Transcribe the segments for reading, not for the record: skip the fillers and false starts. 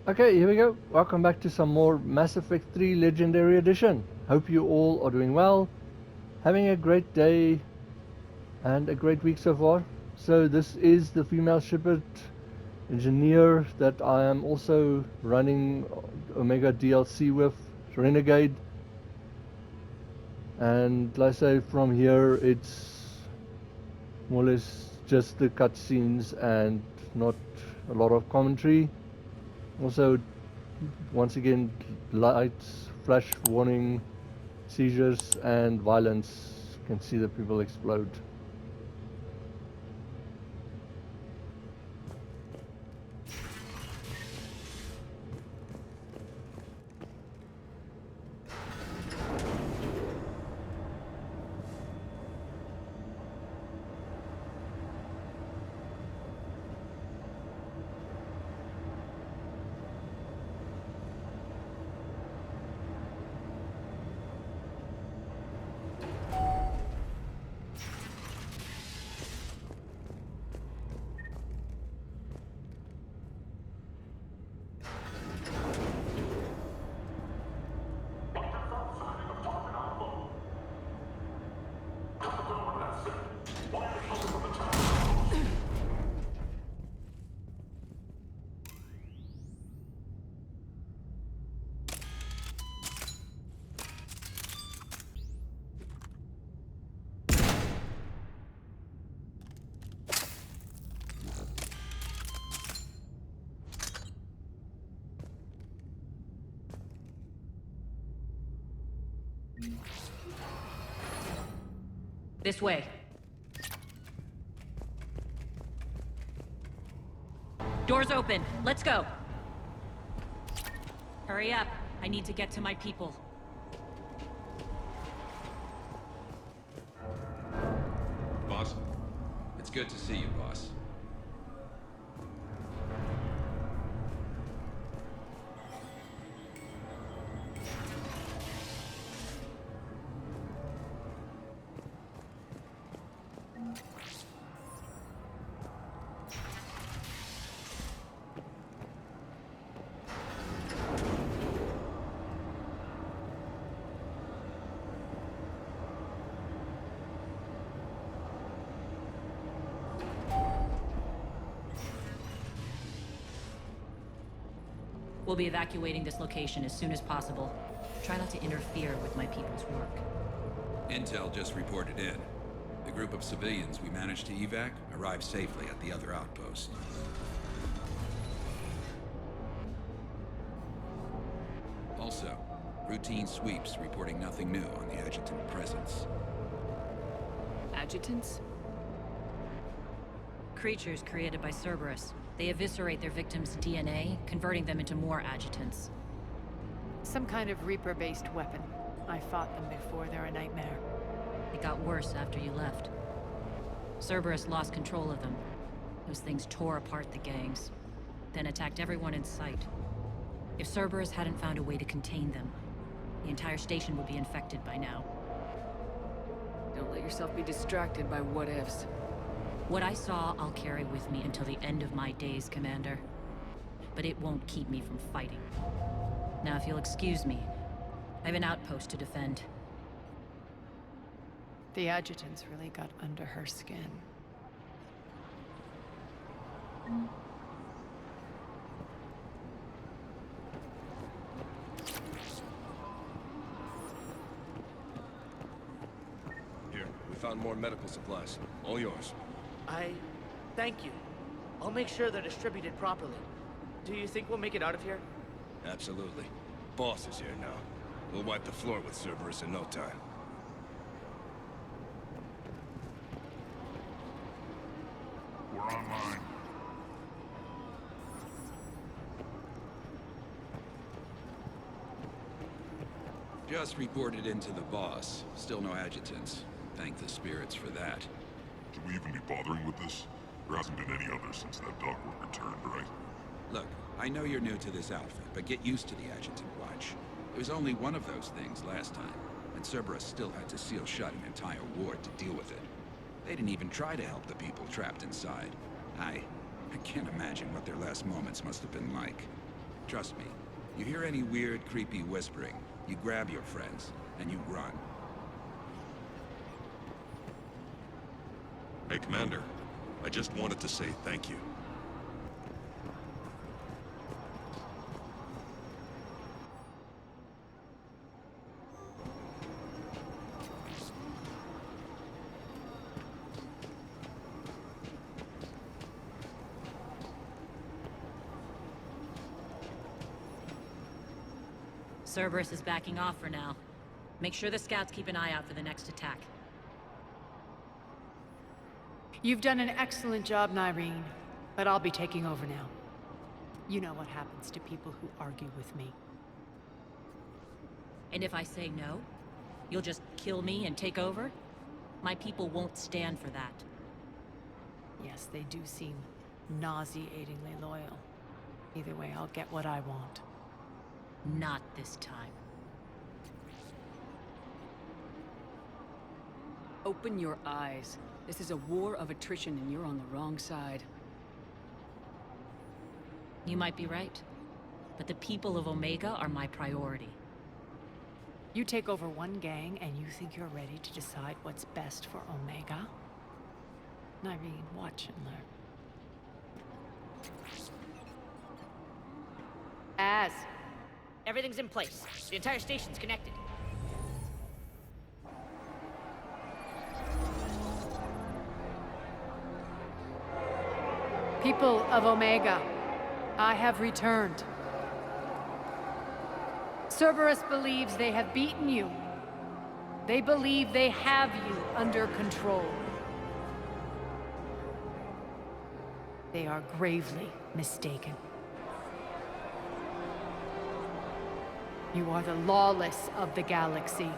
Okay, here we go. Welcome back to some more Mass Effect 3 Legendary Edition. Hope you all are doing well, having a great day and a great week so far. So this is the female Shepard engineer that I am also running Omega DLC with, Renegade. And like I say, from here it's more or less just the cutscenes and not a lot of commentary. Also, once again, lights, flash warning, seizures, and violence. You can see the people explode. This way. Doors open. Let's go. Hurry up. I need to get to my people. Boss? It's good to see you, boss. We'll be evacuating this location as soon as possible. Try not to interfere with my people's work. Intel just reported in. The group of civilians we managed to evac arrived safely at the other outpost. Also, routine sweeps reporting nothing new on the adjutant presence. Adjutants? Creatures created by Cerberus. They eviscerate their victims' DNA, converting them into more adjutants. Some kind of Reaper-based weapon. I fought them before, they're a nightmare. It got worse after you left. Cerberus lost control of them. Those things tore apart the gangs, then attacked everyone in sight. If Cerberus hadn't found a way to contain them, the entire station would be infected by now. Don't let yourself be distracted by what-ifs. What I saw, I'll carry with me until the end of my days, Commander. But it won't keep me from fighting. Now, if you'll excuse me, I have an outpost to defend. The adjutants really got under her skin. Here, we found more medical supplies. All yours. Thank you. I'll make sure they're distributed properly. Do you think we'll make it out of here? Absolutely. Boss is here now. We'll wipe the floor with Cerberus in no time. We're online. Just reported into the boss. Still no adjutants. Thank the spirits for that. Should we even be bothering with this? There hasn't been any others since that dog worker turned, right? Look, I know you're new to this outfit, but get used to the adjutant watch. It was only one of those things last time, and Cerberus still had to seal shut an entire ward to deal with it. They didn't even try to help the people trapped inside. I can't imagine what their last moments must have been like. Trust me, you hear any weird, creepy whispering, you grab your friends, and you run. Hey, Commander. I just wanted to say thank you. Cerberus is backing off for now. Make sure the scouts keep an eye out for the next attack. You've done an excellent job, Nyreen, but I'll be taking over now. You know what happens to people who argue with me. And if I say no, you'll just kill me and take over? My people won't stand for that. Yes, they do seem nauseatingly loyal. Either way, I'll get what I want. Not this time. Open your eyes. This is a war of attrition and you're on the wrong side. You might be right, but the people of Omega are my priority. You take over one gang and you think you're ready to decide what's best for Omega? Nyreen, watch and learn. Everything's in place. The entire station's connected. People of Omega, I have returned. Cerberus believes they have beaten you. They believe they have you under control. They are gravely mistaken. You are the lawless of the galaxy.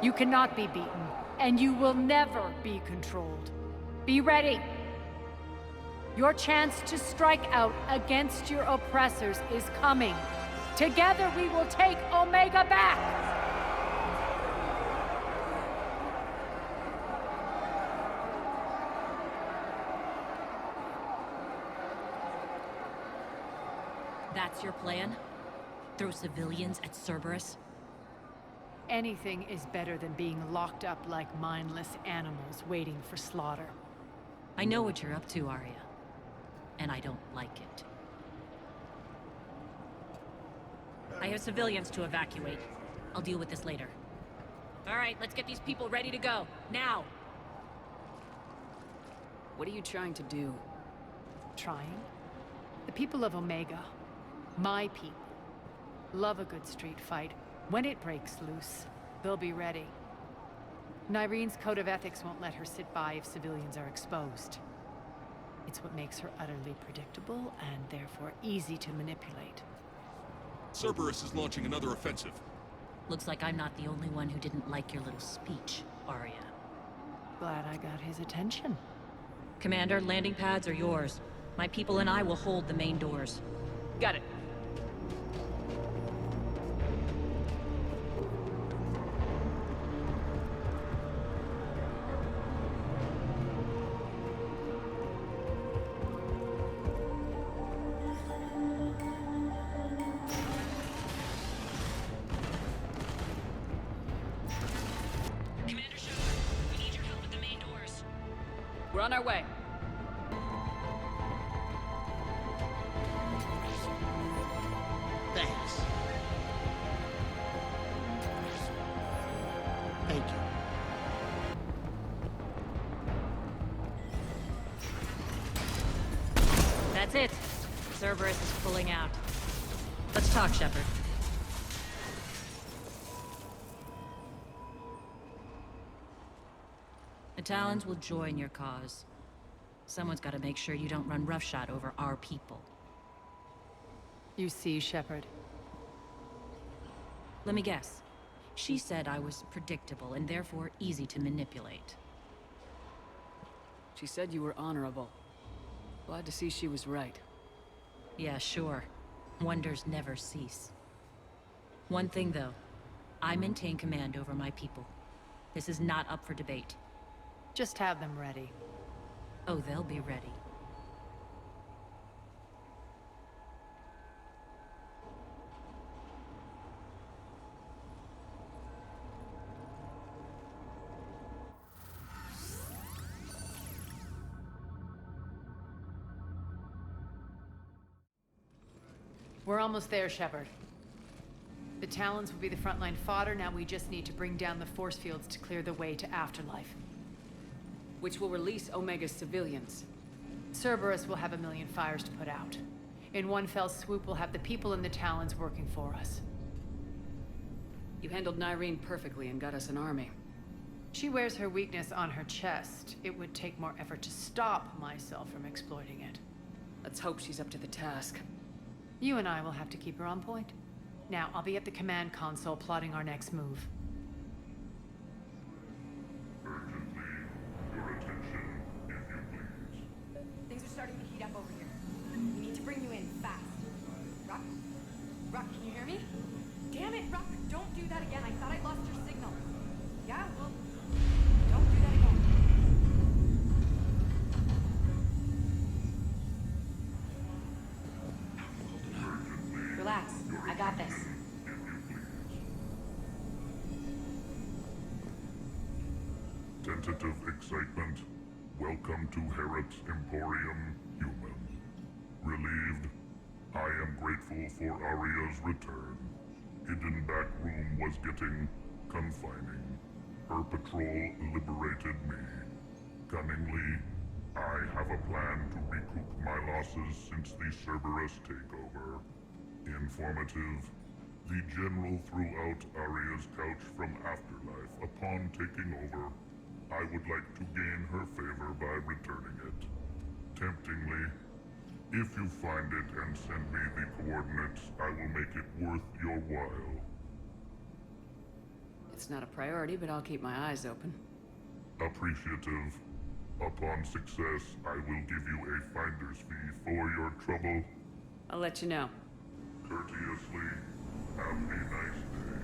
You cannot be beaten, and you will never be controlled. Be ready. Your chance to strike out against your oppressors is coming. Together we will take Omega back! That's your plan? Throw civilians at Cerberus? Anything is better than being locked up like mindless animals waiting for slaughter. I know what you're up to, Arya. And I don't like it. I have civilians to evacuate. I'll deal with this later. All right, let's get these people ready to go. Now! What are you trying to do? Trying? The people of Omega, my people, love a good street fight. When it breaks loose, they'll be ready. Nyreen's code of ethics won't let her sit by if civilians are exposed. It's what makes her utterly predictable and therefore easy to manipulate. Cerberus is launching another offensive. Looks like I'm not the only one who didn't like your little speech, Arya. Glad I got his attention. Commander, landing pads are yours. My people and I will hold the main doors. Got it. Commander Shep, we need your help at the main doors. We're on our way. Thanks. Thank you. That's it. Cerberus is pulling out. Let's talk, Shepard. The Talons will join your cause. Someone's got to make sure you don't run roughshod over our people. You see, Shepard. Let me guess. She said I was predictable and therefore easy to manipulate. She said you were honorable. Glad to see she was right. Yeah, sure. Wonders never cease. One thing, though. I maintain command over my people. This is not up for debate. Just have them ready. Oh, they'll be ready. We're almost there, Shepard. The Talons will be the frontline fodder, now we just need to bring down the force fields to clear the way to Afterlife. Which will release Omega's civilians. Cerberus will have a million fires to put out. In one fell swoop, we'll have the people in the Talons working for us. You handled Nyreen perfectly and got us an army. She wears her weakness on her chest. It would take more effort to stop myself from exploiting it. Let's hope she's up to the task. You and I will have to keep her on point. Now, I'll be at the command console plotting our next move. Urgently, your attention, if you please. Things are starting to heat up over here. We need to bring you in fast. Rock? Rock, can you hear me? Damn it, Rock, don't do that again. I thought I lost your signal. Yeah, well, don't do that again. Relax, I got this. Tentative excitement. Welcome to Herod's Emporium, human. Relieved. I am grateful for Aria's return. Hidden back room was getting confining. Her patrol liberated me. Cunningly, I have a plan to recoup my losses since the Cerberus takeover. Informative. The General threw out Aria's couch from Afterlife upon taking over. I would like to gain her favor by returning it. Temptingly, if you find it and send me the coordinates, I will make it worth your while. It's not a priority, but I'll keep my eyes open. Appreciative. Upon success, I will give you a finder's fee for your trouble. I'll let you know. Courteously, have a nice day.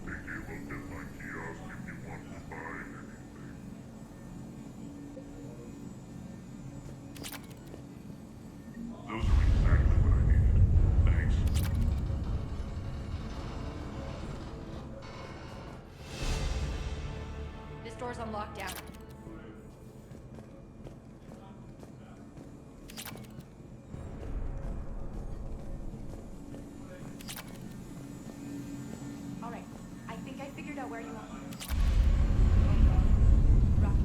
Take a look at my kiosk if you want to buy anything. Those are exactly what I needed. Thanks. This door's on lockdown. All right, I think I figured out where you are. Rocky,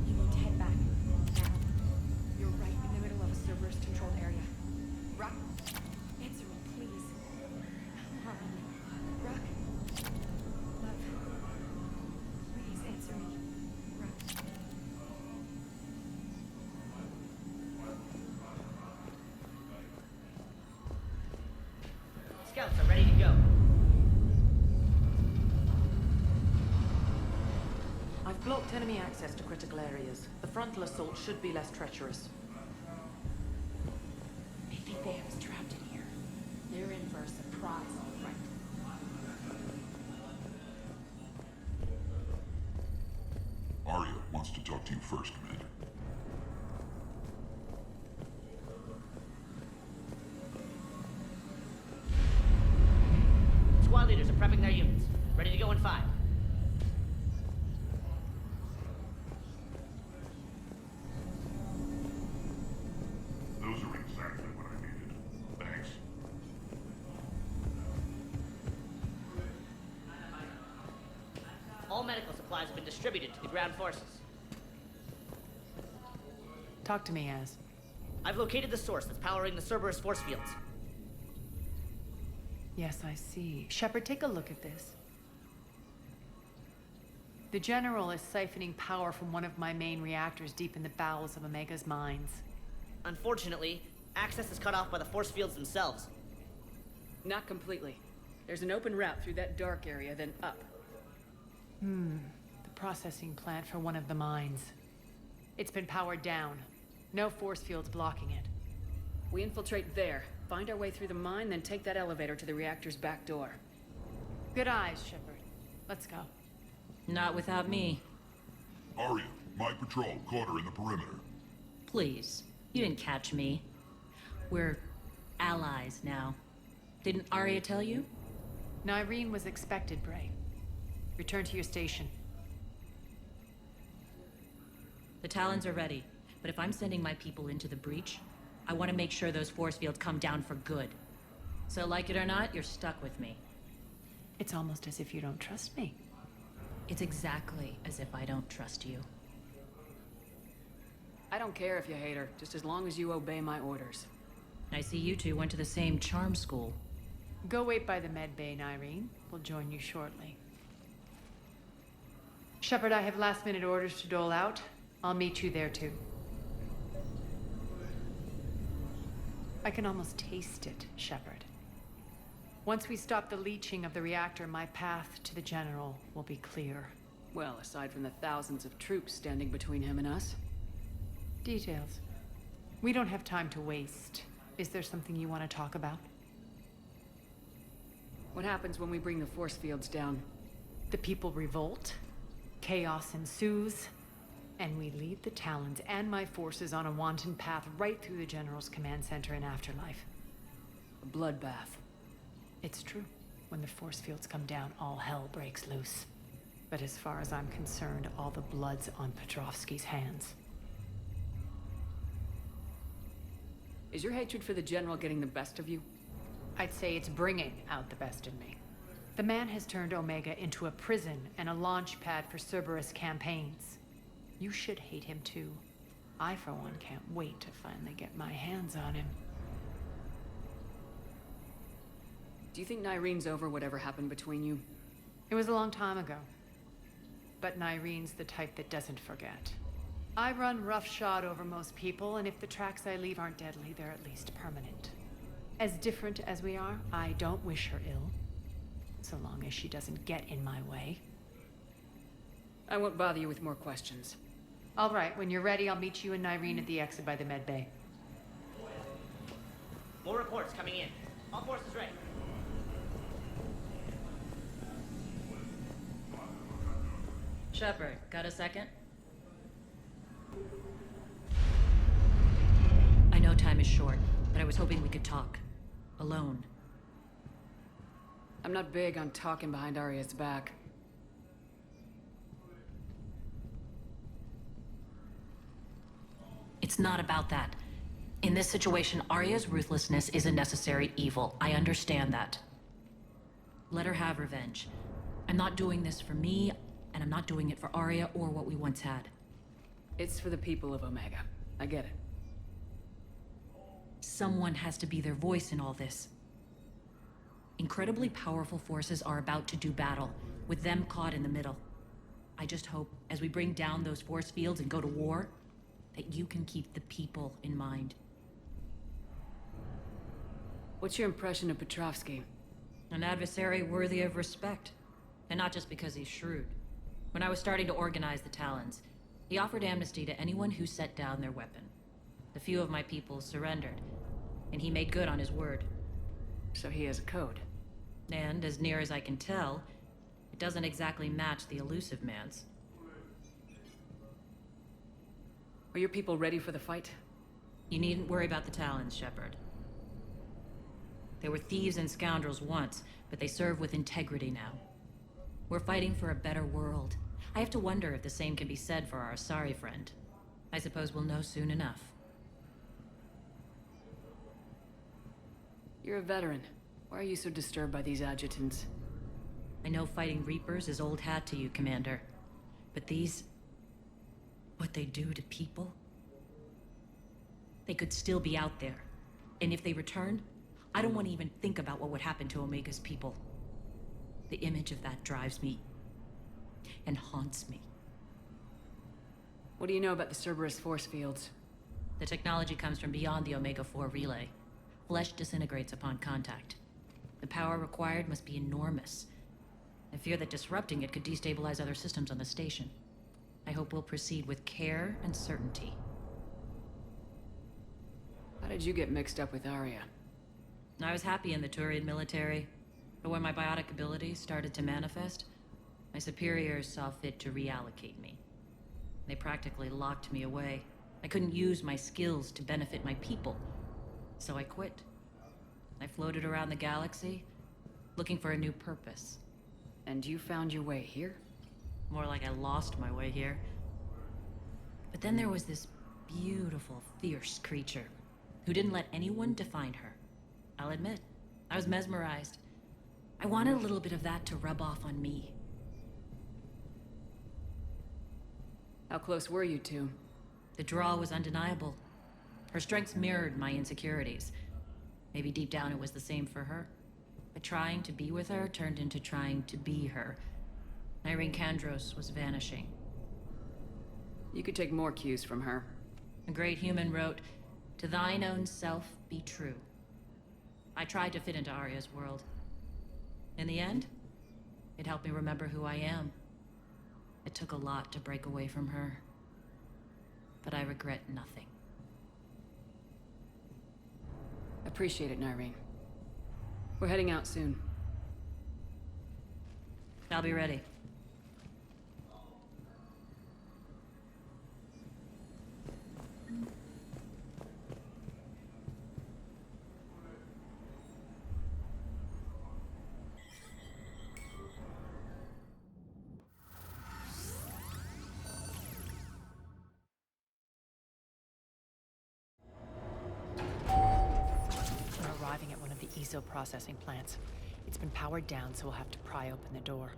you need to head back. Now. You're right in the middle of a Cerberus-controlled area. Rock, answer me, please. Come on. Rock. Love. Please answer me. Rock. Scouts are ready to go. I've blocked enemy access to critical areas. The frontal assault should be less treacherous. They think they have us trapped in here. They're in for a surprise, all right. Aria wants to talk to you first, Commander. Squad leaders are prepping their units. Ready to go in 5. Those are exactly what I needed. Thanks. All medical supplies have been distributed to the ground forces. Talk to me, Az. I've located the source that's powering the Cerberus force fields. Yes, I see. Shepard, take a look at this. The General is siphoning power from one of my main reactors deep in the bowels of Omega's mines. Unfortunately, access is cut off by the force fields themselves. Not completely. There's an open route through that dark area, then up. The processing plant for one of the mines. It's been powered down. No force fields blocking it. We infiltrate there, find our way through the mine, then take that elevator to the reactor's back door. Good eyes, Shepard. Let's go. Not without me. Aria, my patrol caught her in the perimeter. Please. You didn't catch me. We're allies now. Didn't Arya tell you? Nyreen was expected, Bray. Return to your station. The Talons are ready, but if I'm sending my people into the breach, I want to make sure those force fields come down for good. So like it or not, you're stuck with me. It's almost as if you don't trust me. It's exactly as if I don't trust you. I don't care if you hate her, just as long as you obey my orders. I see you two went to the same charm school. Go wait by the med bay, Nyreen. We'll join you shortly. Shepard, I have last-minute orders to dole out. I'll meet you there, too. I can almost taste it, Shepard. Once we stop the leaching of the reactor, my path to the General will be clear. Well, aside from the thousands of troops standing between him and us. Details. We don't have time to waste. Is there something you want to talk about? What happens when we bring the force fields down? The people revolt, chaos ensues, and we lead the Talons and my forces on a wanton path right through the General's command center and afterlife. A bloodbath. It's true. When the force fields come down, all hell breaks loose. But as far as I'm concerned, all the blood's on Petrovsky's hands. Is your hatred for the General getting the best of you? I'd say it's bringing out the best in me. The man has turned Omega into a prison and a launch pad for Cerberus campaigns. You should hate him too. I, for one, can't wait to finally get my hands on him. Do you think Nyreen's over whatever happened between you? It was a long time ago. But Nyreen's the type that doesn't forget. I run roughshod over most people, and if the tracks I leave aren't deadly, they're at least permanent. As different as we are, I don't wish her ill. So long as she doesn't get in my way. I won't bother you with more questions. All right, when you're ready, I'll meet you and Nyreen at the exit by the med bay. More reports coming in. All forces ready. Shepard, got a second? I know time is short, but I was hoping we could talk. Alone. I'm not big on talking behind Arya's back. It's not about that. In this situation, Arya's ruthlessness is a necessary evil. I understand that. Let her have revenge. I'm not doing this for me, and I'm not doing it for Arya or what we once had. It's for the people of Omega. I get it. Someone has to be their voice in all this. Incredibly powerful forces are about to do battle, with them caught in the middle. I just hope, as we bring down those force fields and go to war, that you can keep the people in mind. What's your impression of Petrovsky? An adversary worthy of respect. And not just because he's shrewd. When I was starting to organize the Talons, he offered amnesty to anyone who set down their weapon. A few of my people surrendered, and he made good on his word. So he has a code. And, as near as I can tell, it doesn't exactly match the elusive man's. Are your people ready for the fight? You needn't worry about the Talons, Shepard. They were thieves and scoundrels once, but they serve with integrity now. We're fighting for a better world. I have to wonder if the same can be said for our Asari friend. I suppose we'll know soon enough. You're a veteran. Why are you so disturbed by these adjutants? I know fighting Reapers is old hat to you, Commander. But these... what they do to people? They could still be out there. And if they return, I don't want to even think about what would happen to Omega's people. The image of that drives me and haunts me. What do you know about the Cerberus force fields? The technology comes from beyond the Omega-4 relay. Flesh disintegrates upon contact. The power required must be enormous. I fear that disrupting it could destabilize other systems on the station. I hope we'll proceed with care and certainty. How did you get mixed up with Arya? I was happy in the Turian military, but when my biotic abilities started to manifest, my superiors saw fit to reallocate me. They practically locked me away. I couldn't use my skills to benefit my people, so I quit. I floated around the galaxy, looking for a new purpose. And you found your way here? More like I lost my way here. But then there was this beautiful, fierce creature who didn't let anyone define her. I'll admit, I was mesmerized. I wanted a little bit of that to rub off on me. How close were you two? The draw was undeniable. Her strengths mirrored my insecurities. Maybe deep down it was the same for her. But trying to be with her turned into trying to be her. Irene Kandros was vanishing. You could take more cues from her. A great human wrote, "To thine own self be true." I tried to fit into Arya's world. In the end, it helped me remember who I am. It took a lot to break away from her. But I regret nothing. Appreciate it, Nyreen. We're heading out soon. I'll be ready. We're arriving at one of the ESO processing plants. It's been powered down, so we'll have to pry open the door.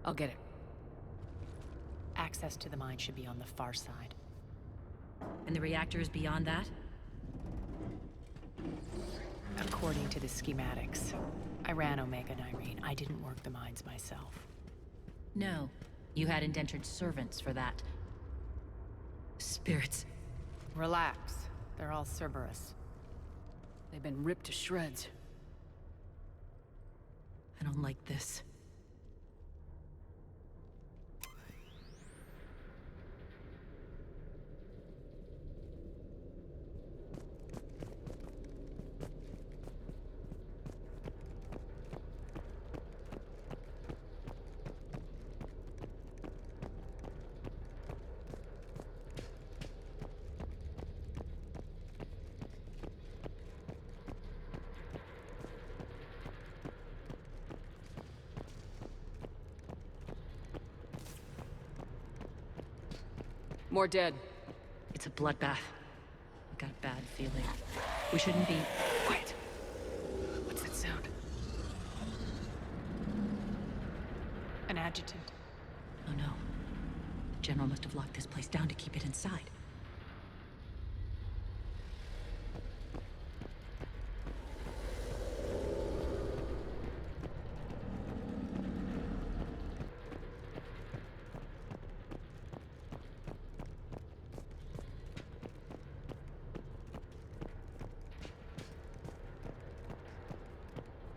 I'll get it. Access to the mine should be on the far side. And the reactor is beyond that? According to the schematics. I ran Omega, Nyreen. I didn't work the mines myself. No. You had indentured servants for that. Spirits. Relax. They're all Cerberus. They've been ripped to shreds. I don't like this. More dead. It's a bloodbath. I got a bad feeling. We shouldn't be... Quiet. What's that sound? An adjutant. Oh no. The General must have locked this place down to keep it inside.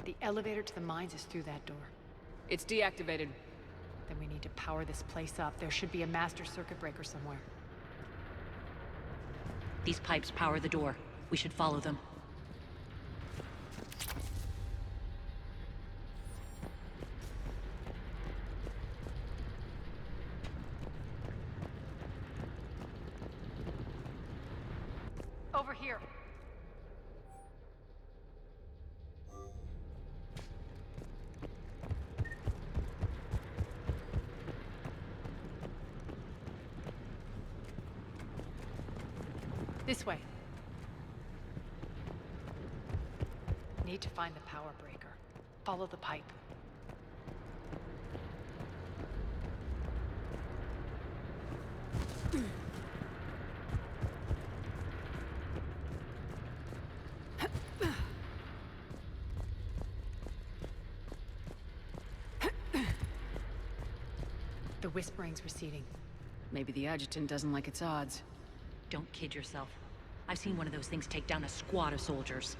The elevator to the mines is through that door. It's deactivated. Then we need to power this place up. There should be a master circuit breaker somewhere. These pipes power the door. We should follow them. Over here. This way. Need to find the power breaker. Follow the pipe. The whispering's receding. Maybe the adjutant doesn't like its odds. Don't kid yourself. I've seen one of those things take down a squad of soldiers.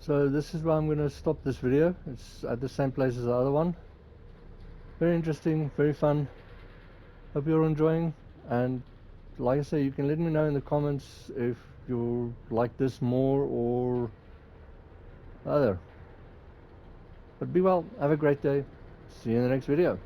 So this is where I'm going to stop this video. It's at the same place as the other one. Very interesting, very fun. Hope you're enjoying, and like I say, you can let me know in the comments if you like this more or other. But be well, have a great day, see you in the next video.